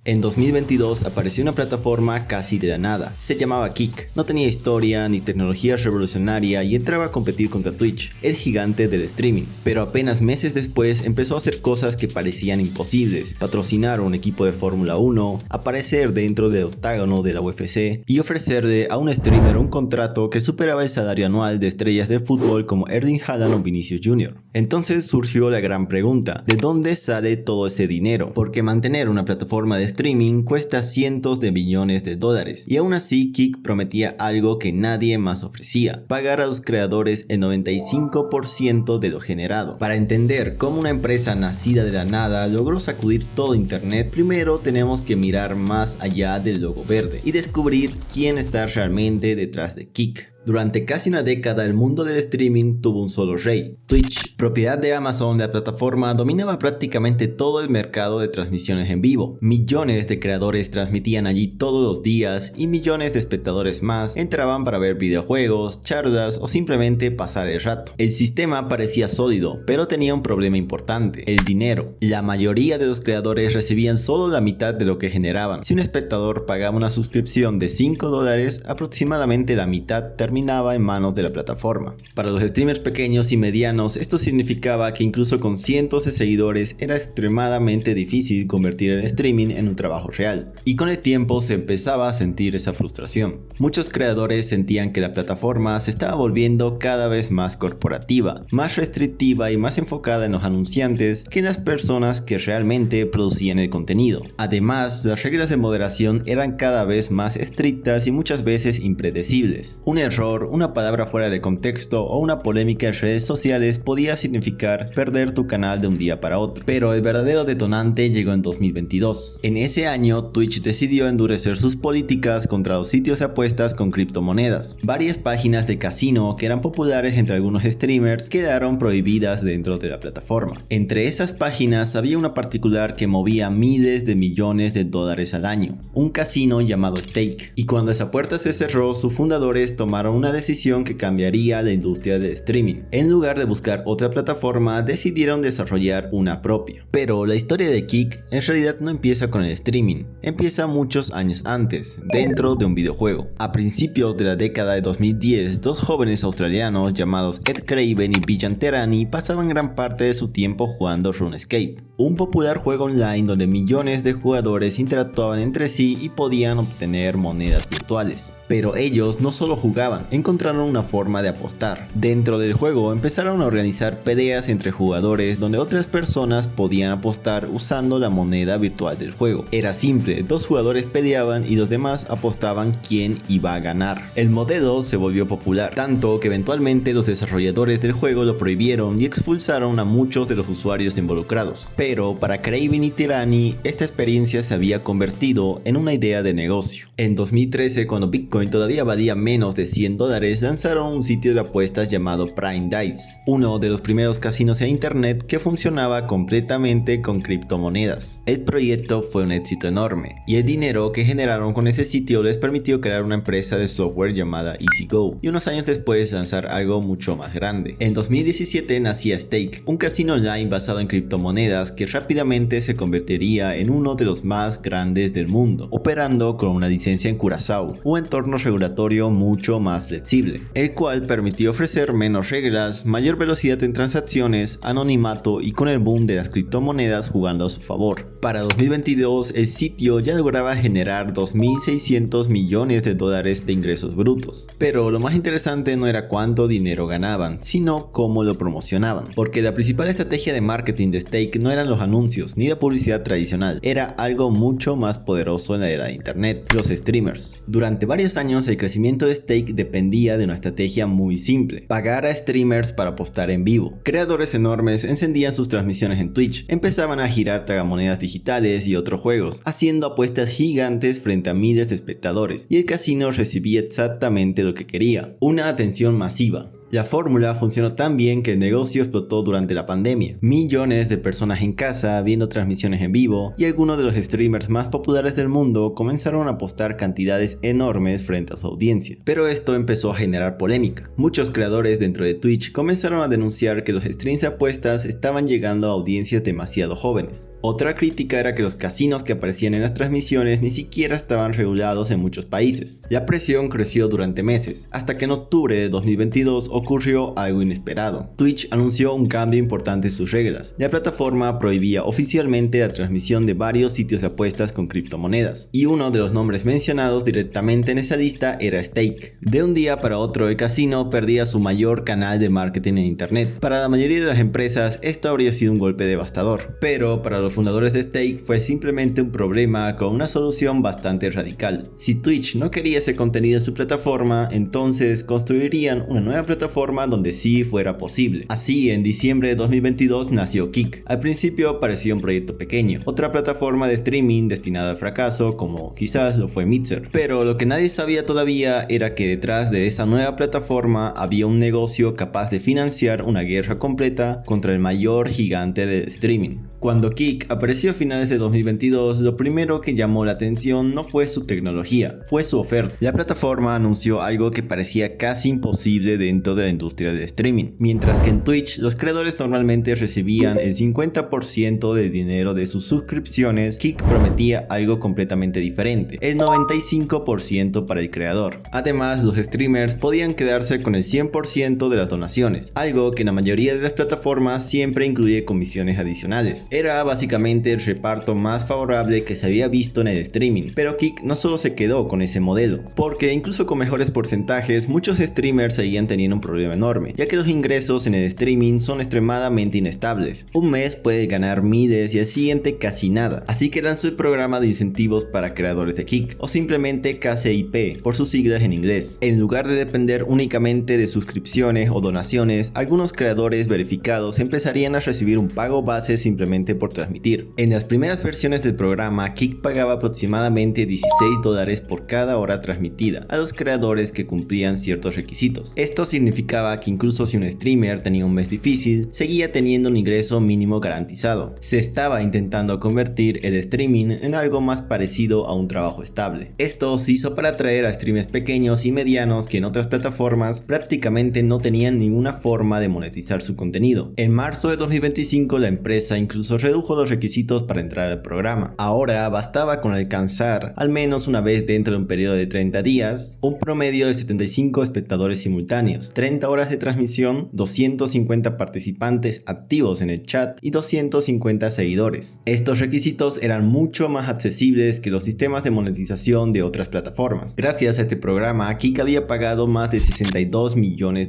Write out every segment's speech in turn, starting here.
En 2022 apareció una plataforma casi de la nada, se llamaba Kick. No tenía historia ni tecnología revolucionaria y entraba a competir contra Twitch, el gigante del streaming. Pero apenas meses después empezó a hacer cosas que parecían imposibles: patrocinar a un equipo de Fórmula 1, aparecer dentro del octágono de la UFC y ofrecerle a un streamer un contrato que superaba el salario anual de estrellas del fútbol como Erling Haaland o Vinicius Jr. Entonces surgió la gran pregunta: ¿de dónde sale todo ese dinero? Porque mantener una plataforma de streaming cuesta cientos de millones de dólares, y aún así Kick prometía algo que nadie más ofrecía: pagar a los creadores el 95% de lo generado. Para entender cómo una empresa nacida de la nada logró sacudir todo internet, primero tenemos que mirar más allá del logo verde y descubrir quién está realmente detrás de Kick. Durante casi una década el mundo del streaming tuvo un solo rey: Twitch. Propiedad de Amazon, la plataforma dominaba prácticamente todo el mercado de transmisiones en vivo. Millones de creadores transmitían allí todos los días y millones de espectadores más entraban para ver videojuegos, charlas o simplemente pasar el rato. El sistema parecía sólido, pero tenía un problema importante: el dinero. La mayoría de los creadores recibían solo la mitad de lo que generaban. Si un espectador pagaba una suscripción de $5, aproximadamente la mitad terminaba en manos de la plataforma. Para los streamers pequeños y medianos, esto significaba que incluso con cientos de seguidores era extremadamente difícil convertir el streaming en un trabajo real, y con el tiempo se empezaba a sentir esa frustración. Muchos creadores sentían que la plataforma se estaba volviendo cada vez más corporativa, más restrictiva y más enfocada en los anunciantes que en las personas que realmente producían el contenido. Además, las reglas de moderación eran cada vez más estrictas y muchas veces impredecibles. Un error, una palabra fuera de contexto o una polémica en redes sociales podía significar perder tu canal de un día para otro. Pero el verdadero detonante llegó en 2022. En ese año, Twitch decidió endurecer sus políticas contra los sitios de apuestas con criptomonedas. Varias páginas de casino que eran populares entre algunos streamers quedaron prohibidas dentro de la plataforma. Entre esas páginas había una particular que movía miles de millones de dólares al año: un casino llamado Stake. Y cuando esa puerta se cerró, sus fundadores tomaron una decisión que cambiaría la industria del streaming. En lugar de buscar otra plataforma, decidieron desarrollar una propia. Pero la historia de Kick en realidad no empieza con el streaming, empieza muchos años antes, dentro de un videojuego. A principios de la década de 2010, dos jóvenes australianos llamados Ed Craven y Bijan Terani pasaban gran parte de su tiempo jugando RuneScape, un popular juego online donde millones de jugadores interactuaban entre sí y podían obtener monedas virtuales. Pero ellos no solo jugaban, encontraron una forma de apostar. Dentro del juego empezaron a organizar peleas entre jugadores donde otras personas podían apostar usando la moneda virtual del juego. Era simple: dos jugadores peleaban y los demás apostaban quién iba a ganar. El modelo se volvió popular, tanto que eventualmente los desarrolladores del juego lo prohibieron y expulsaron a muchos de los usuarios involucrados. Pero para Craven y Terani, esta experiencia se había convertido en una idea de negocio. En 2013, cuando Bitcoin todavía valía menos de $100, lanzaron un sitio de apuestas llamado Prime Dice, uno de los primeros casinos en internet que funcionaba completamente con criptomonedas. El proyecto fue un éxito enorme, y el dinero que generaron con ese sitio les permitió crear una empresa de software llamada EasyGo, y unos años después lanzar algo mucho más grande. En 2017 nacía Stake, un casino online basado en criptomonedas que rápidamente se convertiría en uno de los más grandes del mundo, operando con una licencia en Curazao, un entorno regulatorio mucho más flexible, el cual permitió ofrecer menos reglas, mayor velocidad en transacciones, anonimato y con el boom de las criptomonedas jugando a su favor. Para 2022 el sitio ya lograba generar 2.600 millones de dólares de ingresos brutos. Pero lo más interesante no era cuánto dinero ganaban, sino cómo lo promocionaban, porque la principal estrategia de marketing de Stake no eran los anuncios ni la publicidad tradicional, era algo mucho más poderoso en la era de internet: los streamers. Durante varios años el crecimiento de Stake dependía de una estrategia muy simple: pagar a streamers para apostar en vivo. Creadores enormes encendían sus transmisiones en Twitch, empezaban a girar tragamonedas digitales y otros juegos, haciendo apuestas gigantes frente a miles de espectadores, y el casino recibía exactamente lo que quería: una atención masiva. La fórmula funcionó tan bien que el negocio explotó durante la pandemia. Millones de personas en casa viendo transmisiones en vivo y algunos de los streamers más populares del mundo comenzaron a apostar cantidades enormes frente a su audiencia. Pero esto empezó a generar polémica. Muchos creadores dentro de Twitch comenzaron a denunciar que los streams de apuestas estaban llegando a audiencias demasiado jóvenes. Otra crítica era que los casinos que aparecían en las transmisiones ni siquiera estaban regulados en muchos países. La presión creció durante meses, hasta que en octubre de 2022 ocurrió algo inesperado. Twitch anunció un cambio importante en sus reglas. La plataforma prohibía oficialmente la transmisión de varios sitios de apuestas con criptomonedas, y uno de los nombres mencionados directamente en esa lista era Stake. De un día para otro el casino perdía su mayor canal de marketing en internet. Para la mayoría de las empresas esto habría sido un golpe devastador, pero para los fundadores de Stake fue simplemente un problema con una solución bastante radical. Si Twitch no quería ese contenido en su plataforma, entonces construirían una nueva plataforma donde sí fuera posible. Así, en diciembre de 2022 nació Kick. Al principio parecía un proyecto pequeño, otra plataforma de streaming destinada al fracaso, como quizás lo fue Mixer. Pero lo que nadie sabía todavía era que detrás de esa nueva plataforma había un negocio capaz de financiar una guerra completa contra el mayor gigante del streaming. Cuando Kick apareció a finales de 2022, lo primero que llamó la atención no fue su tecnología, fue su oferta. La plataforma anunció algo que parecía casi imposible dentro de la industria del streaming. Mientras que en Twitch los creadores normalmente recibían el 50% del dinero de sus suscripciones, Kick prometía algo completamente diferente, el 95% para el creador. Además, los streamers podían quedarse con el 100% de las donaciones, algo que en la mayoría de las plataformas siempre incluye comisiones adicionales. Era básicamente el reparto más favorable que se había visto en el streaming, pero Kick no solo se quedó con ese modelo, porque incluso con mejores porcentajes, muchos streamers seguían teniendo un problema enorme, ya que los ingresos en el streaming son extremadamente inestables. Un mes puede ganar miles y al siguiente casi nada, así que lanzó el programa de incentivos para creadores de Kick, o simplemente KCIP, por sus siglas en inglés. En lugar de depender únicamente de suscripciones o donaciones, algunos creadores verificados empezarían a recibir un pago base simplemente por transmitir. En las primeras versiones del programa, Kick pagaba aproximadamente $16 por cada hora transmitida a los creadores que cumplían ciertos requisitos. Esto significaba que incluso si un streamer tenía un mes difícil, seguía teniendo un ingreso mínimo garantizado. Se estaba intentando convertir el streaming en algo más parecido a un trabajo estable. Esto se hizo para atraer a streamers pequeños y medianos que en otras plataformas prácticamente no tenían ninguna forma de monetizar su contenido. En marzo de 2025 la empresa incluso redujo los requisitos para entrar al programa. Ahora bastaba con alcanzar, al menos una vez dentro de un periodo de 30 días, un promedio de 75 espectadores simultáneos, 30 horas de transmisión, 250 participantes activos en el chat y 250 seguidores. Estos requisitos eran mucho más accesibles que los sistemas de monetización de otras plataformas. Gracias a este programa, Kick había pagado más de $62 millones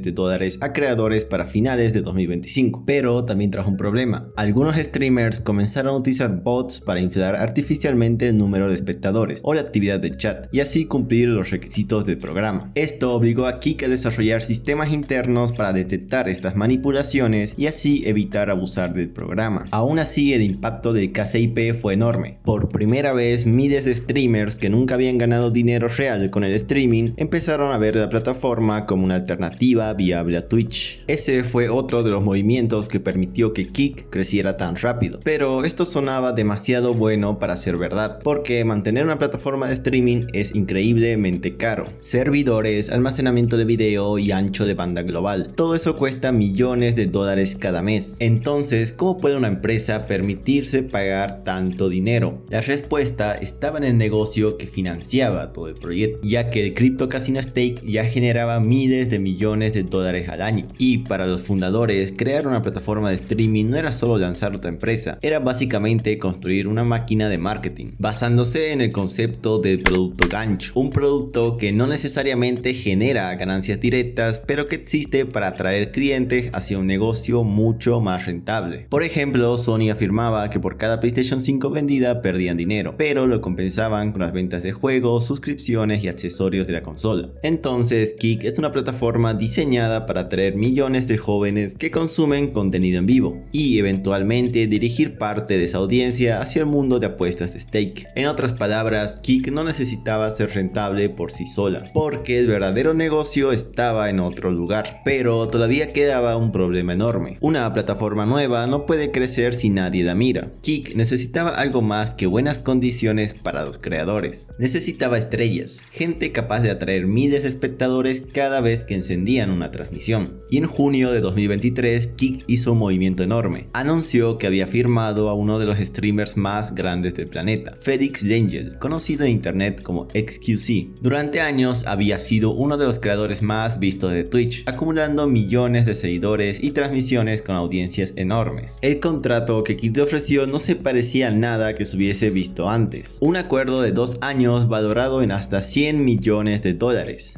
a creadores para finales de 2025, pero también trajo un problema. Algunos streamers comenzaron a utilizar bots para inflar artificialmente el número de espectadores o la actividad del chat y así cumplir los requisitos del programa. Esto obligó a Kick a desarrollar sistemas internos para detectar estas manipulaciones y así evitar abusar del programa. Aún así, el impacto del KCIP fue enorme. Por primera vez, miles de streamers que nunca habían ganado dinero real con el streaming empezaron a ver la plataforma como una alternativa viable a Twitch. Ese fue otro de los movimientos que permitió que Kick creciera tan rápido. Pero esto sonaba demasiado bueno para ser verdad, porque mantener una plataforma de streaming es increíblemente caro. Servidores, almacenamiento de video y ancho de banda global. Todo eso cuesta millones de dólares cada mes. Entonces, ¿cómo puede una empresa permitirse pagar tanto dinero? La respuesta estaba en el negocio que financiaba todo el proyecto, ya que el cripto casino Stake ya generaba miles de millones de dólares al año. Y para los fundadores, crear una plataforma de streaming no era solo lanzar otra empresa, era básicamente construir una máquina de marketing, basándose en el concepto del producto gancho, un producto que no necesariamente genera ganancias directas, pero que existe para atraer clientes hacia un negocio mucho más rentable. Por ejemplo, Sony afirmaba que por cada PlayStation 5 vendida perdían dinero, pero lo compensaban con las ventas de juegos, suscripciones y accesorios de la consola. Entonces, Kick es una plataforma diseñada para atraer millones de jóvenes que consumen contenido en vivo y eventualmente dirigir parte de esa audiencia hacia el mundo de apuestas de stake. En otras palabras, Kik no necesitaba ser rentable por sí sola, porque el verdadero negocio estaba en otro lugar. Pero todavía quedaba un problema enorme. Una plataforma nueva no puede crecer si nadie la mira. Kik necesitaba algo más que buenas condiciones para los creadores. Necesitaba estrellas, gente capaz de atraer miles de espectadores cada vez que encendían una transmisión. Y en junio de 2023, Kik hizo un movimiento enorme. Anunció que había firmado a uno de los streamers más grandes del planeta, Felix D'Angel, conocido en internet como XQC. Durante años había sido uno de los creadores más vistos de Twitch, acumulando millones de seguidores y transmisiones con audiencias enormes. El contrato que Kik le ofreció no se parecía a nada que se hubiese visto antes. Un acuerdo de 2 años valorado en hasta $100 millones.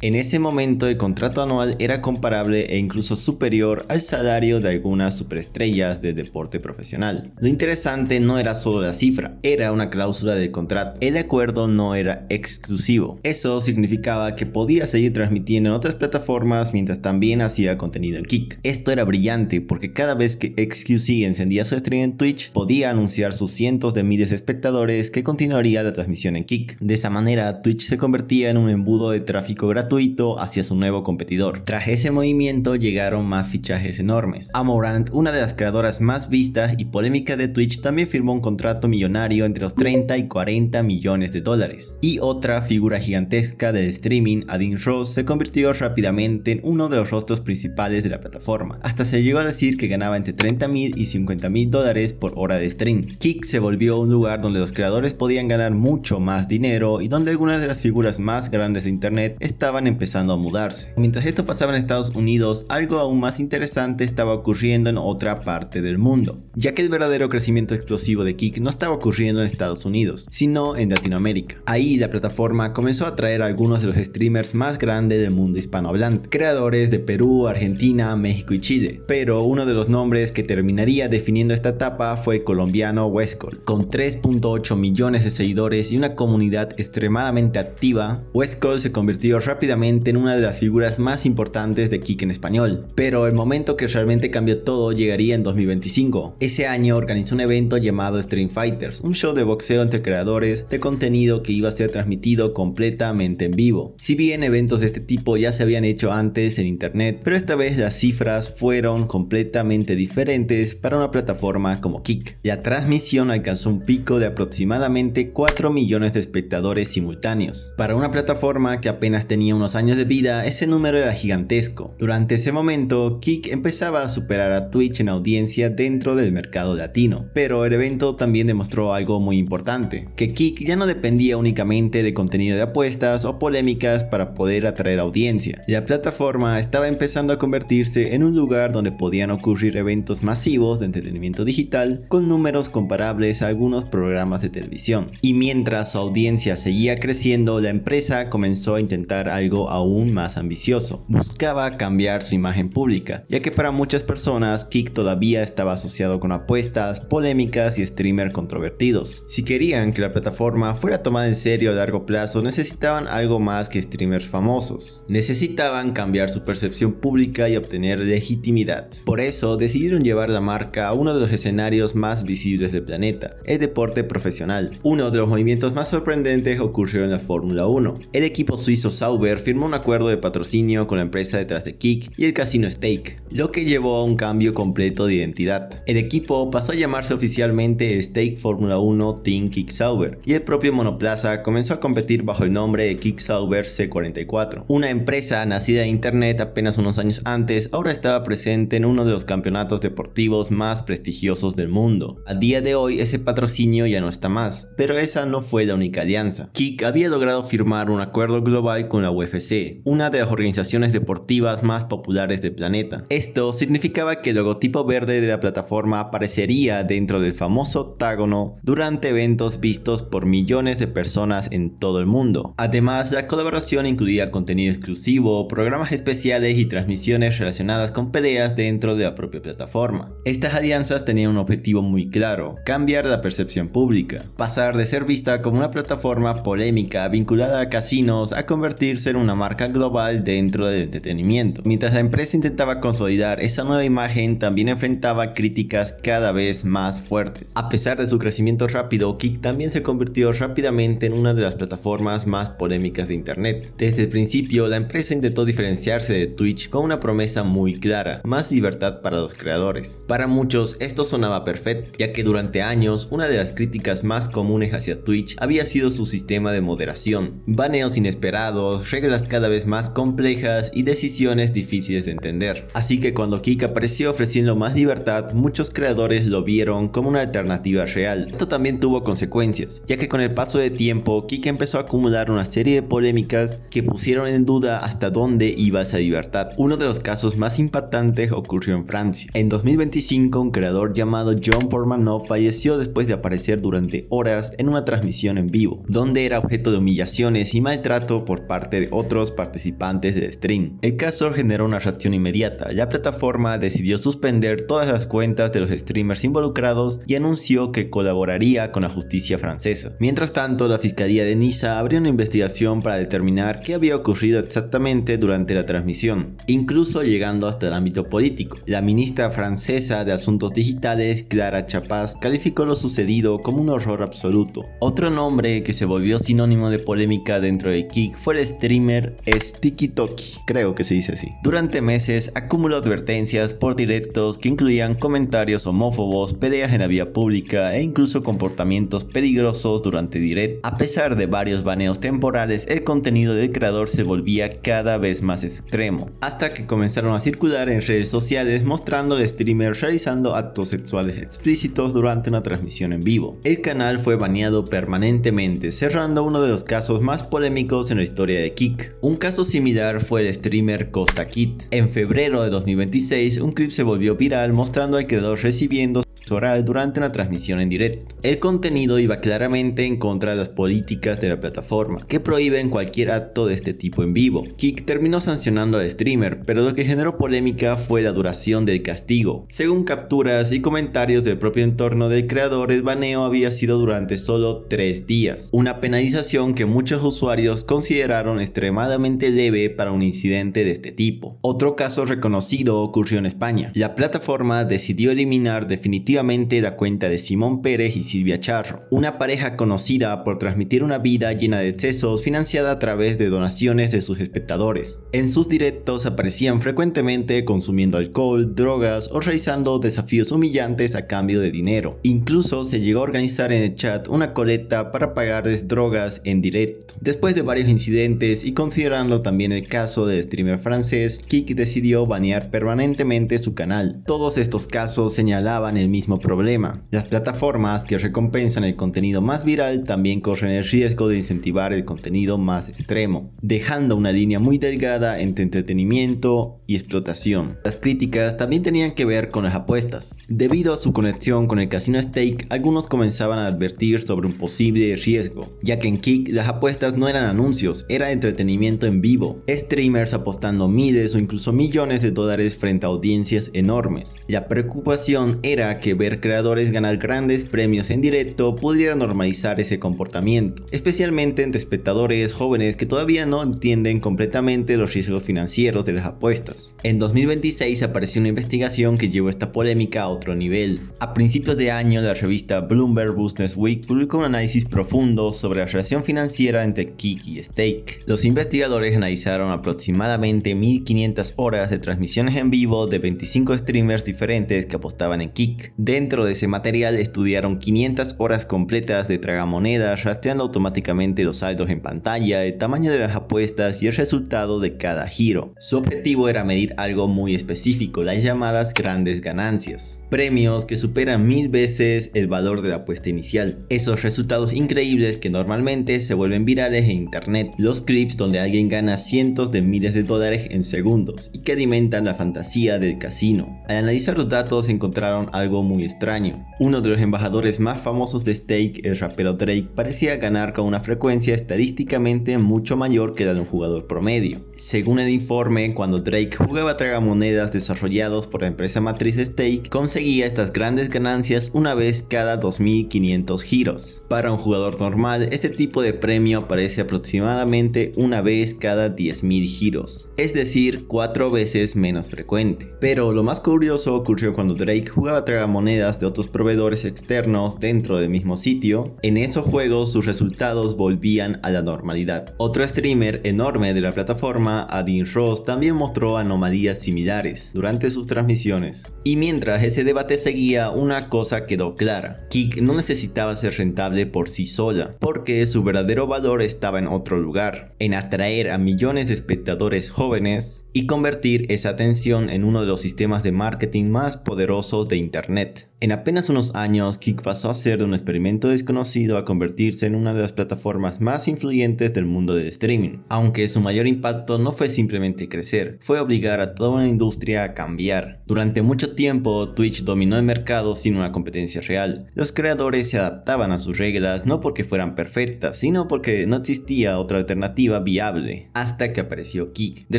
En ese momento el contrato anual era comparable e incluso superior al salario de algunas superestrellas del deporte profesional. Lo interesante no era solo la cifra, era una cláusula del contrato. El acuerdo no era exclusivo. Eso significaba que podía seguir transmitiendo en otras plataformas mientras también hacía contenido en Kik. Esto era brillante porque cada vez que XQC encendía su stream en Twitch, podía anunciar sus cientos de miles de espectadores que continuaría la transmisión en Kik. De esa manera, Twitch se convertía en un embudo de tráfico gratuito hacia su nuevo competidor. Tras ese movimiento llegaron más fichajes enormes. Amouranth, una de las creadoras más vistas y polémicas de Twitch, también firmó un contrato millonario entre los 30 y 40 millones de dólares. Y otra figura gigantesca del streaming, Adin Ross, se convirtió rápidamente en uno de los rostros principales de la plataforma. Hasta se llegó a decir que ganaba entre 30.000 y 50.000 dólares por hora de stream. Kik se volvió un lugar donde los creadores podían ganar mucho más dinero y donde algunas de las figuras más grandes de internet estaban empezando a mudarse. Mientras esto pasaba en Estados Unidos, algo aún más interesante estaba ocurriendo en otra parte del mundo, ya que el verdadero crecimiento explosivo de Kik no estaba ocurriendo en Estados Unidos, sino en Latinoamérica. Ahí la plataforma comenzó a atraer a algunos de los streamers más grandes del mundo hispanohablante, creadores de Perú, Argentina, México y Chile, pero uno de los nombres que terminaría definiendo esta etapa fue el colombiano Westcol. Con 3.8 millones de seguidores y una comunidad extremadamente activa, Westcol se convirtió rápidamente en una de las figuras más importantes de Kik en español. Pero el momento que realmente cambió todo llegaría en 2025. Ese año organizó un evento llamado Stream Fighters, un show de boxeo entre creadores de contenido que iba a ser transmitido completamente en vivo. Si bien eventos de este tipo ya se habían hecho antes en internet, pero esta vez las cifras fueron completamente diferentes para una plataforma como Kik. La transmisión alcanzó un pico de aproximadamente 4 millones de espectadores simultáneos. Para una plataforma que apenas tenía unos años de vida, ese número era gigantesco. Durante ese momento, Kik empezaba a superar a Twitch en audiencia dentro del mercado latino. Pero el evento también demostró algo muy importante, que Kik ya no dependía únicamente de contenido de apuestas o polémicas para poder atraer audiencia. La plataforma estaba empezando a convertirse en un lugar donde podían ocurrir eventos masivos de entretenimiento digital con números comparables a algunos programas de televisión. Y mientras su audiencia seguía creciendo, la empresa comenzó a intentar algo aún más ambicioso. Buscaba cambiar su imagen pública, ya que para muchas personas Kik todavía estaba asociado con apuestas, polémicas y streamers controvertidos. Si querían que la plataforma fuera tomada en serio a largo plazo, necesitaban algo más que streamers famosos. Necesitaban cambiar su percepción pública y obtener legitimidad. Por eso decidieron llevar la marca a uno de los escenarios más visibles del planeta, el deporte profesional. Uno de los movimientos más sorprendentes ocurrió en la Fórmula 1. El equipo suizo Sauber firmó un acuerdo de patrocinio con la empresa detrás de Kik y el casino Stake, lo que llevó a un cambio completo de identidad. El equipo pasó a llamarse oficialmente Stake Fórmula 1 Team Kik Sauber y el propio monoplaza comenzó a competir bajo el nombre de Kik Sauber C44. Una empresa nacida en internet apenas unos años antes, ahora estaba presente en uno de los campeonatos deportivos más prestigiosos del mundo. A día de hoy ese patrocinio ya no está más, pero esa no fue la única alianza. Kik había logrado firmar un acuerdo global con la UFC, una de las organizaciones deportivas más populares del planeta. Esto significaba que el logotipo verde de la plataforma aparecería dentro del famoso octágono durante eventos vistos por millones de personas en todo el mundo. Además, la colaboración incluía contenido exclusivo, programas especiales y transmisiones relacionadas con peleas dentro de la propia plataforma. Estas alianzas tenían un objetivo muy claro: cambiar la percepción pública, pasar de ser vista como una plataforma polémica vinculada a casinos a convertirse en una marca global dentro del entretenimiento. Mientras la empresa intentaba consolidar esa nueva imagen, también enfrentaba críticas cada cada vez más fuertes. A pesar de su crecimiento rápido, Kik también se convirtió rápidamente en una de las plataformas más polémicas de internet. Desde el principio, la empresa intentó diferenciarse de Twitch con una promesa muy clara: más libertad para los creadores. Para muchos esto sonaba perfecto, ya que durante años una de las críticas más comunes hacia Twitch había sido su sistema de moderación, baneos inesperados, reglas cada vez más complejas y decisiones difíciles de entender. Así que cuando Kik apareció ofreciendo más libertad, muchos creadores lo vieron como una alternativa real. Esto también tuvo consecuencias, ya que con el paso de tiempo Kik empezó a acumular una serie de polémicas que pusieron en duda hasta dónde iba esa libertad. Uno de los casos más impactantes ocurrió en Francia. En 2025, un creador llamado John Portmanteau falleció después de aparecer durante horas en una transmisión en vivo, donde era objeto de humillaciones y maltrato por parte de otros participantes del stream. El caso generó una reacción inmediata. La plataforma decidió suspender todas las cuentas de los streamers involucrados y anunció que colaboraría con la justicia francesa. Mientras tanto, la Fiscalía de Niza abrió una investigación para determinar qué había ocurrido exactamente durante la transmisión, incluso llegando hasta el ámbito político. La ministra francesa de Asuntos Digitales, Clara Chapaz, calificó lo sucedido como un horror absoluto. Otro nombre que se volvió sinónimo de polémica dentro de Kik fue el streamer Stikitoki, creo que se dice así. Durante meses acumuló advertencias por directos que incluían comentarios homófobos, peleas en la vía pública e incluso comportamientos peligrosos durante direct. A pesar de varios baneos temporales, el contenido del creador se volvía cada vez más extremo, hasta que comenzaron a circular en redes sociales mostrando al streamer realizando actos sexuales explícitos durante una transmisión en vivo. El canal fue baneado permanentemente, cerrando uno de los casos más polémicos en la historia de Kik. Un caso similar fue el streamer Costa Kid. En febrero de 2026, un clip se volvió viral mostrando al creador recibiendo oral durante una transmisión en directo. El contenido iba claramente en contra de las políticas de la plataforma, que prohíben cualquier acto de este tipo en vivo. Kik terminó sancionando al streamer, pero lo que generó polémica fue la duración del castigo. Según capturas y comentarios del propio entorno del creador, el baneo había sido durante solo 3 días, una penalización que muchos usuarios consideraron extremadamente leve para un incidente de este tipo. Otro caso reconocido ocurrió en España. La plataforma decidió eliminar definitivamente la cuenta de Simón Pérez y Silvia Charro, una pareja conocida por transmitir una vida llena de excesos financiada a través de donaciones de sus espectadores. En sus directos aparecían frecuentemente consumiendo alcohol, drogas o realizando desafíos humillantes a cambio de dinero. Incluso se llegó a organizar en el chat una colecta para pagarles drogas en directo. Después de varios incidentes y considerando también el caso del streamer francés, Kik decidió banear permanentemente su canal. Todos estos casos señalaban el mismo problema. Las plataformas que recompensan el contenido más viral también corren el riesgo de incentivar el contenido más extremo, dejando una línea muy delgada entre entretenimiento y explotación. Las críticas también tenían que ver con las apuestas. Debido a su conexión con el casino Stake, algunos comenzaban a advertir sobre un posible riesgo, ya que en Kik las apuestas no eran anuncios, era entretenimiento en vivo. Streamers apostando miles o incluso millones de dólares frente a audiencias enormes. La preocupación era que ver creadores ganar grandes premios en directo pudiera normalizar ese comportamiento, especialmente entre espectadores jóvenes que todavía no entienden completamente los riesgos financieros de las apuestas. En 2026 apareció una investigación que llevó esta polémica a otro nivel. A principios de año, la revista Bloomberg Business Week publicó un análisis profundo sobre la relación financiera entre Kik y Stake. Los investigadores analizaron aproximadamente 1500 horas de transmisiones en vivo de 25 streamers diferentes que apostaban en Kik. Dentro de ese material estudiaron 500 horas completas de tragamonedas, rastreando automáticamente los saldos en pantalla, el tamaño de las apuestas y el resultado de cada giro. Su objetivo era medir algo muy específico, las llamadas grandes ganancias, premios que superan 1000 veces el valor de la apuesta inicial. Esos resultados increíbles que normalmente se vuelven virales en internet, los clips donde alguien gana cientos de miles de dólares en segundos y que alimentan la fantasía del casino. Al analizar los datos encontraron algo muy extraño. Uno de los embajadores más famosos de Stake, el rapero Drake, parecía ganar con una frecuencia estadísticamente mucho mayor que la de un jugador promedio. Según el informe, cuando Drake jugaba tragamonedas desarrollados por la empresa matriz Stake, conseguía estas grandes ganancias una vez cada 2500 giros. Para un jugador normal, este tipo de premio aparece aproximadamente una vez cada 10.000 giros, es decir, 4 veces menos frecuente. Pero lo más curioso ocurrió cuando Drake jugaba tragamonedas monedas de otros proveedores externos dentro del mismo sitio, en esos juegos sus resultados volvían a la normalidad. Otro streamer enorme de la plataforma, Adin Ross, también mostró anomalías similares durante sus transmisiones. Y mientras ese debate seguía, una cosa quedó clara: Kick no necesitaba ser rentable por sí sola, porque su verdadero valor estaba en otro lugar, en atraer a millones de espectadores jóvenes y convertir esa atención en uno de los sistemas de marketing más poderosos de internet. En apenas unos años, Kick pasó a ser de un experimento desconocido a convertirse en una de las plataformas más influyentes del mundo del streaming. Aunque su mayor impacto no fue simplemente crecer, fue obligar a toda una industria a cambiar. Durante mucho tiempo, Twitch dominó el mercado sin una competencia real. Los creadores se adaptaban a sus reglas no porque fueran perfectas, sino porque no existía otra alternativa viable. Hasta que apareció Kick. De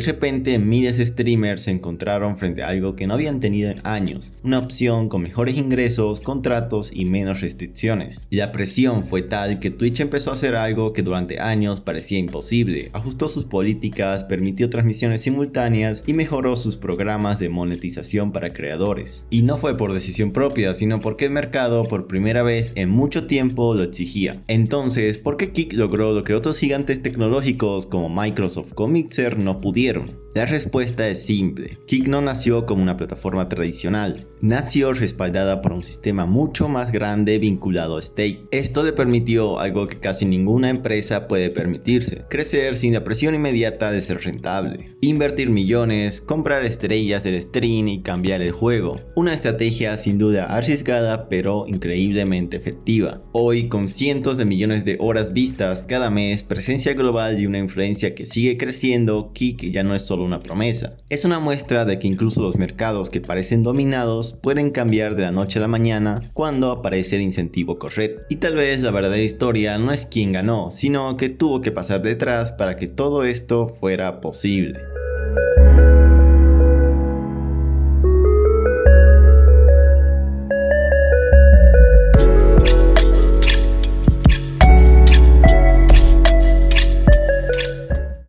repente, miles de streamers se encontraron frente a algo que no habían tenido en años: una opción con mejores ingresos, contratos y menos restricciones. La presión fue tal que Twitch empezó a hacer algo que durante años parecía imposible: ajustó sus políticas, permitió transmisiones simultáneas y mejoró sus programas de monetización para creadores. Y no fue por decisión propia, sino porque el mercado por primera vez en mucho tiempo lo exigía. Entonces, ¿por qué Kick logró lo que otros gigantes tecnológicos como Microsoft o Mixer no pudieron? La respuesta es simple: Kick no nació como una plataforma tradicional, nació respaldada por un sistema mucho más grande vinculado a stake. Esto le permitió algo que casi ninguna empresa puede permitirse: crecer sin la presión inmediata de ser rentable, invertir millones, comprar estrellas del stream y cambiar el juego. Una estrategia sin duda arriesgada pero increíblemente efectiva. Hoy, con cientos de millones de horas vistas cada mes, presencia global y una influencia que sigue creciendo, Kick ya no es solo una promesa. Es una muestra de que incluso los mercados que parecen dominados pueden cambiar de la noche a la mañana cuando aparece el incentivo correcto. Y tal vez la verdadera historia no es quién ganó, sino que tuvo que pasar detrás para que todo esto fuera posible.